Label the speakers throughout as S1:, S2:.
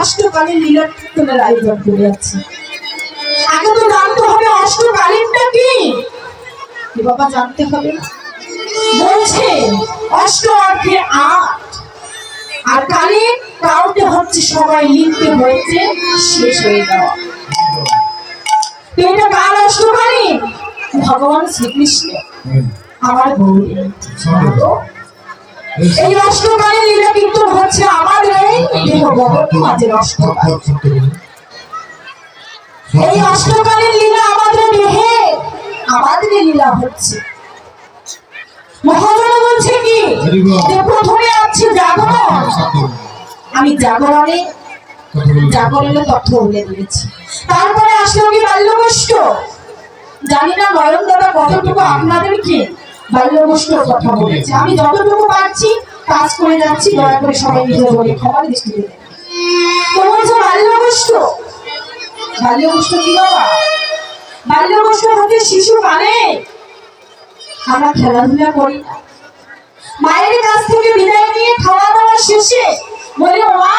S1: অষ্টকালীন লীলা কীর্তনের আয়োজন করে যাচ্ছি। আগে তো জানতে হবে অষ্টকালীনটা কি বাবা, জানতে হবে। বলছে অষ্ট অর্থে আট, আর কালীন কাউতে হচ্ছে সবাই লিখতে হয়েছে শেষ হয়ে যাওয়া। এটা কার অষ্টকালীন? ভগবান শ্রীকৃষ্ণ আমার গৌরী। এই অষ্টকালীন লীলা কিন্তু হচ্ছে আমাদের এই দেহবন্ধ মাঝের অষ্টকালীন। এই অষ্টকালীন লীলা আমাদের দেহে আমাদের লীলা হচ্ছে। মহাজন বলছে কি যে প্রথমে আছে জাগরণ। আমি জাগরণের তথ্য বলে দিয়েছি। তারপরে আসলো কি বাল্যগোষ্ঠ। জানি না নয়ন দাদা কতটুকু আপনাদেরকে বাল্যগোষ্ঠর কথা বলেছে। আমি যতটুকু পারছি কাজ করে যাচ্ছি, দয়া করে সবাই নিজে বলে ক্ষমার দৃষ্টিতে দেখেন। তো বলছে বাল্যগোষ্ঠ। বাল্যগোষ্ঠ কি বাবা? বাল্যগোষ্ঠ হচ্ছে শিশুকালে আমরা খেলাধুলা করি না। মায়ের কাছ থেকে বিদায় নিয়ে খাওয়া দাওয়া শেষে বলি মা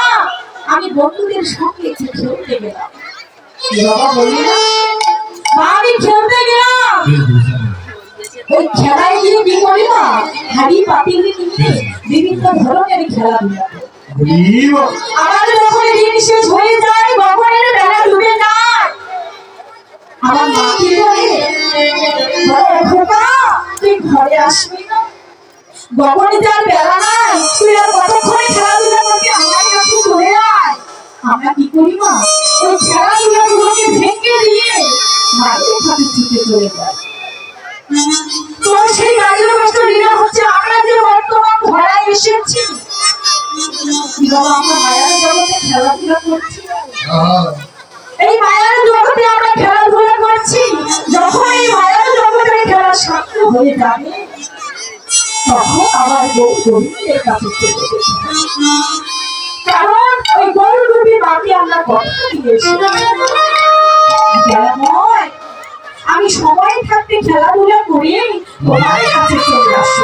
S1: আমি বন্ধুদের সঙ্গে খেলতে গেলাম। বাবা বলি না মা আমি খেলতে গেলাম। ওই খেলায় গিয়ে কি করি না, হাড়ি পাতিল নিয়ে বিভিন্ন ধরনের খেলাধুলা করি। আমাদের যখন দিন শেষ হয়ে যায়, ভগবানের বেলা ডুবে যায়, আমার মা কি বলে খোকা তুই ঘরে আসবি না, ভগবানের যার বেলা নাই, তুই আর কতক্ষণে খেলাধুলা করবি, আমার কাছে চলে আয়। আমরা কি করি মা, ওই খেলাধুলা গুলোকে ভেঙে দিয়ে মায়ের কাছে ছুটে চলে যায়। তো সেই বাল্যগোষ্ঠ লীলা হচ্ছে আমরা যে বর্তমান ধরায় এসেছি। বাবা আমরা মায়ার জগতে খেলাধুলা করছি। এই মায়ার জগতে আমরা খেলাধুলা করছি। যখন এই মায়ার জগতে খেলা সার্থক হয়ে যাবে, তখন আবার গৌরীর কাছে চলে গেছে। কারণ ওই গৌরী মাকে আমরা কথা দিয়েছি আমি সময় থাকতে খেলাধুলা করে তোমার কাছে চলে আসি।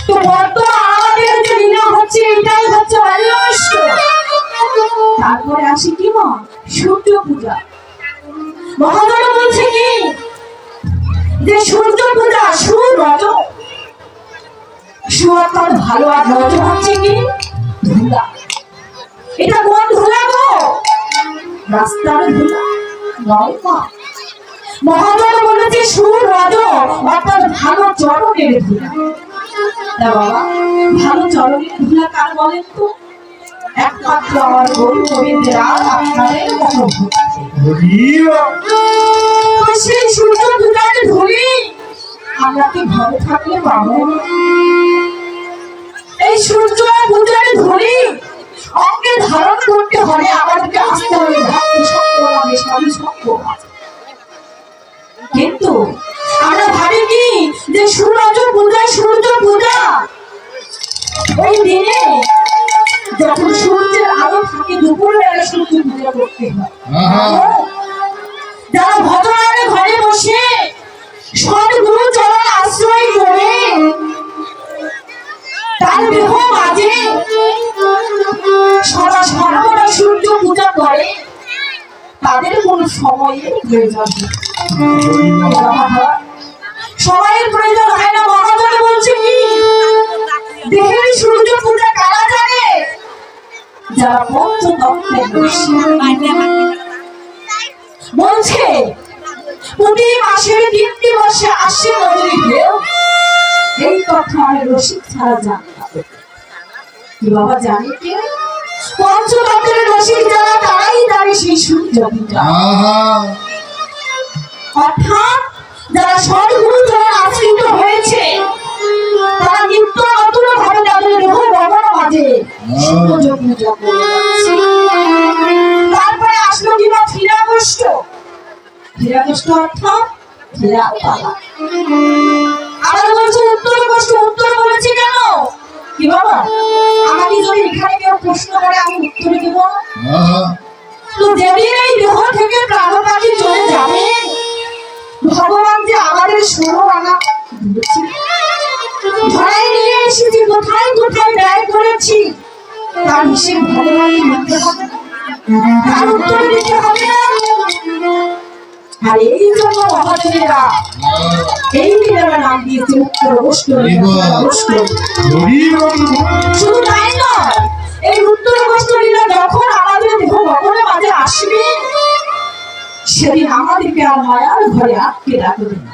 S1: তো বর্তমান আমাদের যে লীলা হচ্ছে এটাই হচ্ছে বাল্যগোষ্ঠ। তারপরে আসি কি মা, সূর্য পূজা। মহাজন বলছে কি যে সূর্য পূজা সুরজ, সুরতর ভালো, আর রজ হচ্ছে কি ধুলা। এটা কোন ধুলা গো? রাস্তার ধুলা নয় মা। মহাজন বলেছে সুরজ অর্থাৎ ভালো চরণের ধুলা। বাবা ভালো চরণের ধুলা কার বলেন তো? একমাত্র আমার গৌর গোবিন্দের আর আপনাদের মতো। সেই সূর্য পূজার ধুলি আমরা কি ভালো থাকলে পাবো? এই সূর্য পূজার ধুলি অঙ্গে ধারণ করতে হলে আমাদেরকে আসতে হবে কিন্তু আমরা ভাবি কি যে সূর্য পূজা ওই দিনে যখন সূর্যের আলো থাকে দুপুর বেলা সূর্য পূজা করতে হয়। যারা ভজনারে ঘরে বসে সদ্গুরু চরণ আশ্রয় করে তার দেহ মাঝে সর্বদা সূর্য পূজা করে, তাদের কোন সময়ের প্রয়োজন সময়ের প্রয়োজন হয় না। মহাজন বলছে কি দেহের সূর্য পূজা কারা জানে? যারা পঞ্চতত্ত্বের বলছে প্রতি মাসের 3টি মাসে আসে নদীর ঢেউ। এই কথা আমি রসিক ছাড়া জানতাম কি বাবা, জানি কে? পঞ্চতত্ত্বের রসিক যারা তারাই জানে সেই সূর্য পূজা। অর্থাৎ যারা সদ্গুরু চরণে আশ্রিত হয়েছে তারা নিত্য নতুন ভাবে তাদের দেহ ভগবান মাঝে সূর্য পূজা করে যাচ্ছে। তারপরে আসলো কিনা ফিরাগোষ্ঠ। ফিরাগোষ্ঠ অর্থাৎ ফিরাপালা। আবার বলছে উত্তর গোষ্ঠ। উত্তর বলেছে কেন কি বাবা? আমাকে যদি এখানে কেউ প্রশ্ন করে আমি উত্তর দেব। তো যেদিন এই দেহ থেকে প্রাণপাখি চলে যাবে, ভগবান যে আমাদের 16 আনা ধরাই নিয়ে এসেছি, কোথায় কোথায় ব্যয় করেছি তার হিসেব ভগবানকে নিতে হবে, তার উত্তর দিতে হবে না। আর এই জন্য মহাদেবেরা এই লীলার নাম দিয়েছে উত্তর গোষ্ঠী। শুধু তাই নয়, এই উত্তর গোষ্ঠী লীলা যখন আমাদের দেহ গগনের মাঝে আসবে, সেদিন আমাদেরকে আর মায়ার ঘরে আটকে রাখবে না।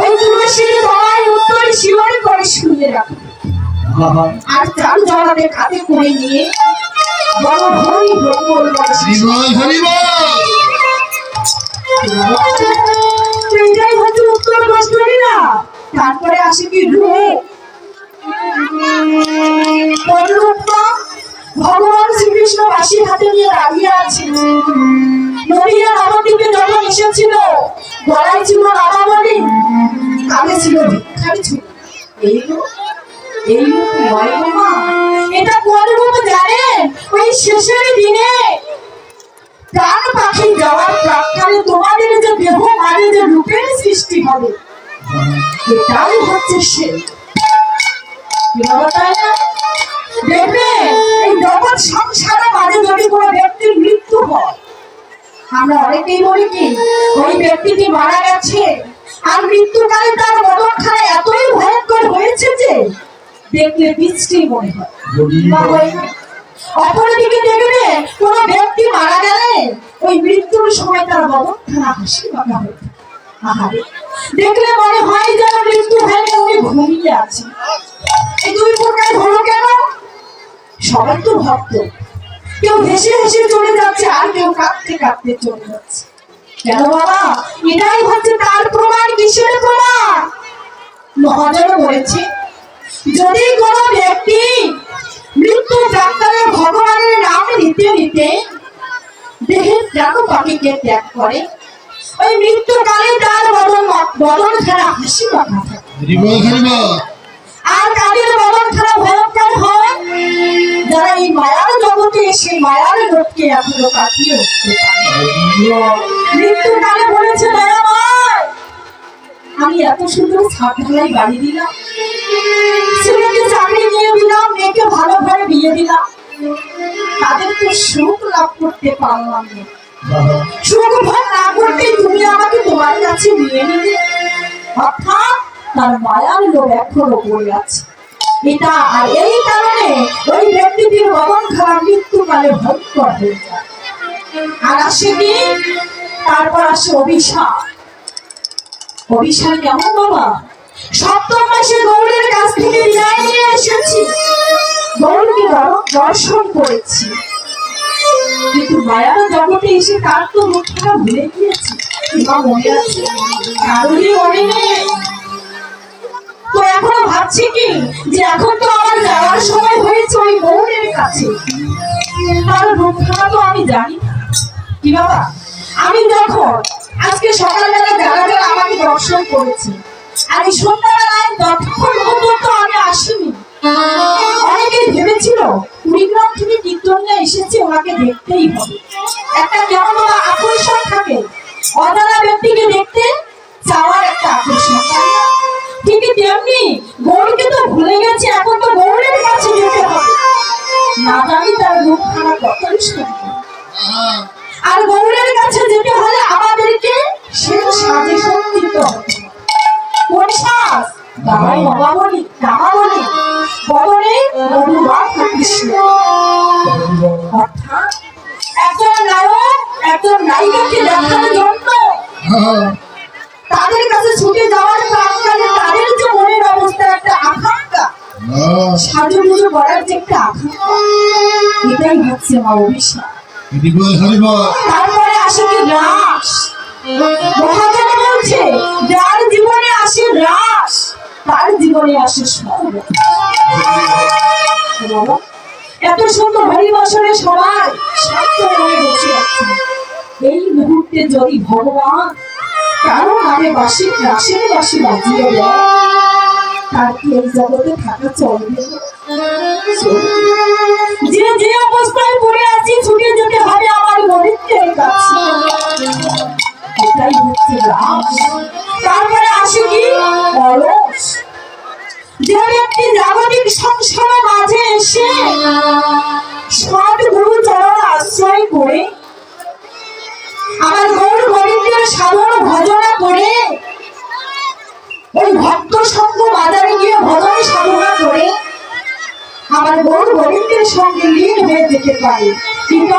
S1: ওই তুলসীর তলায় উত্তর শিবরে করে শুয়ে রাখবে, আর চাল জড়াতে কাঁধে করে নিয়ে বড় হরি ভগবান এটাই হচ্ছে উত্তর গোষ্ঠী না। তারপরে আসে কি রূপ। ভগবান শ্রীকৃষ্ণ বাঁশির হাতে নিয়ে দাঁড়িয়ে আছে। নদিয়া নবদ্বীপে যখন এসেছিল, গলায় ছিল রামাবলী, কাঁধে ছিল ভিক্ষারি ছিল। এই রূপ নয় মা, এটা কোন রূপ জানেন? ওই শেষের দিনে প্রাণ পাখি যাওয়ার প্রাক্কালে তোমাদের যে দেহ মাঝে যে রূপের সৃষ্টি হবে, এটাই হচ্ছে সে। দেখবে এই জগৎ সংসারে মাঝে যদি কোনো ব্যক্তির মৃত্যু হয়, আমরা অনেকেই বলি কি ওই ব্যক্তিটি মারা গেছে, আর মৃত্যুকালে তার মরণখানা এতই ভয়ঙ্কর হয়েছে যে দেখলে বৃষ্টি মনে হয়। অপরদিকে দেখবে কোন ব্যক্তি মারা গেলে ওই মৃত্যুর সময় তার মরণখানা হাসি মাখা হয়ে থাকে। দেখলে মনে হয় যেন মৃত্যু হয়ে উনি ঘুমিয়ে আছে। এই দুই প্রকার হলো কেন? সবাই তো ভক্ত, কেউ হেসে হেসে চলে যাচ্ছে, আর কেউ কাঁদতে কাঁদতে চলে যাচ্ছে। কেন বাবা? এটাই হচ্ছে তার প্রমাণ। কিসের প্রমাণ? মহাজন বলেছে, যদি কোন ব্যক্তি মৃত্যু প্রাক্কালে ভগবানের নাম নিতে নিতে দেহের প্রাণ পাখিকে ত্যাগ করে, ওই মৃত্যুকালে তার বদন খানা হাসি মাখা থাকে, আর তাদের বদন খানা ভয়ঙ্কর হয় যারা এই মায়ার জগতে এসে মায়ার রোগকে এখনো কাটিয়ে উঠতে পারে। মৃত্যুকালে বলেছে, দয়াময়, আমি এত সুন্দর ছাদ ঢালাই বাড়ি দিলাম, ছেলেকে চাকরি নিয়ে দিলাম, মেয়েকে ভালো ঘরে বিয়ে দিলাম, তাদের তো সুখ লাভ করতে পারলাম না। সুখ ভোগ না করতে তুমি আমাকে তোমার কাছে নিয়ে নিলে, অর্থাৎ তার মায়ার লোভ এখনো পড়ে আছে। এটা আর এই কারণে ওই ব্যক্তিটির বদন খারাপ মৃত্যুকালে ভয়ঙ্কর হয়ে যায়। আর আসে কি? তারপর আসে অভিশাপ। অভিশাপ কেমন বাবা? সপ্তম মাসে গৌরের কাছ থেকে বিদায় নিয়ে এসেছি, গৌরকে দর্শন করেছি, কিন্তু মায়ার জগতে এসে তার তো মুখটা ভুলে গিয়েছি। মনে আছে? কারোরই মনে নেই। তো এখনো ভাবছি কি যে এখন তো আমার যাওয়ার সময় হয়েছে ওই গৌরের কাছে, তার রূপখানা তো আমি জানি না। কি বাবা, আমি যখন আজকে সকালবেলা যারা যারা আমাকে দর্শন করেছে, আর এই সন্ধ্যাবেলায় ততক্ষণ পর্যন্ত আমি আসিনি। অনেকে ভেবেছিল কুড়িগ্রাম থেকে কীর্তনিয়া এসেছে, ওনাকে দেখতেই হবে। একটা কেমন আকর্ষণ থাকে, অজানা ব্যক্তিকে দেখতে চাওয়ার একটা আকর্ষণ। ঠিকই তেমনি গৌরকে তো ভুলে গেছে, এখন তো গৌরের কাছে যেতে হবে। না জানি তার রূপখানা কতই সুন্দর। আর গৌরের কাছে যেতে হলে আমাদেরকে সে সাজে সজ্জিত হতে হবে। কোন সাজ? দামাই নবাবলী, দামাবলী, বদনে মধুবাতা কৃষ্ণ। অর্থাৎ একজন নায়ক একজন নায়িকাকে দেখার জন্য তাদের কাছে ছুটে যাওয়ার প্রাক্কালে তাদের যে মনের অবস্থা, একটা আকাঙ্ক্ষা, সাজুগুজু করার যে একটা আকাঙ্ক্ষা, এটাই হচ্ছে মা অভিশাপ। তারপরে আসে কি? রাস। মহাজন বলছে, যার জীবনে আসে রাস, তার জীবনে আসে স্বর্গ। এত সুন্দর হরিবাসরে সবাই শান্ত হয়ে বসে আছে। এই মুহূর্তে যদি ভগবান কারো নামে রাসের বাঁশি বাজিয়ে দেয়, তার কি এই জগতে থাকা চলবে? যে যে অবস্থায় পড়ে আছি, ছুটে যেতে হবে আমার মরিত্যের কাছে। এটাই হচ্ছে রাস। তারপরে আসে কি? অলস। যে ব্যক্তি জাগতিক সংসারের মাঝে এসে সৎ গুরু চরণ আশ্রয় করে আমার গৌর গোবিন্দের সাধন ভজনা করে ওই ভক্ত সঙ্গ বাজারে গিয়ে ভজন সাধনা করে আমার গৌর গোবিন্দের সঙ্গে লীন হয়ে যেতে পারে। কিন্তু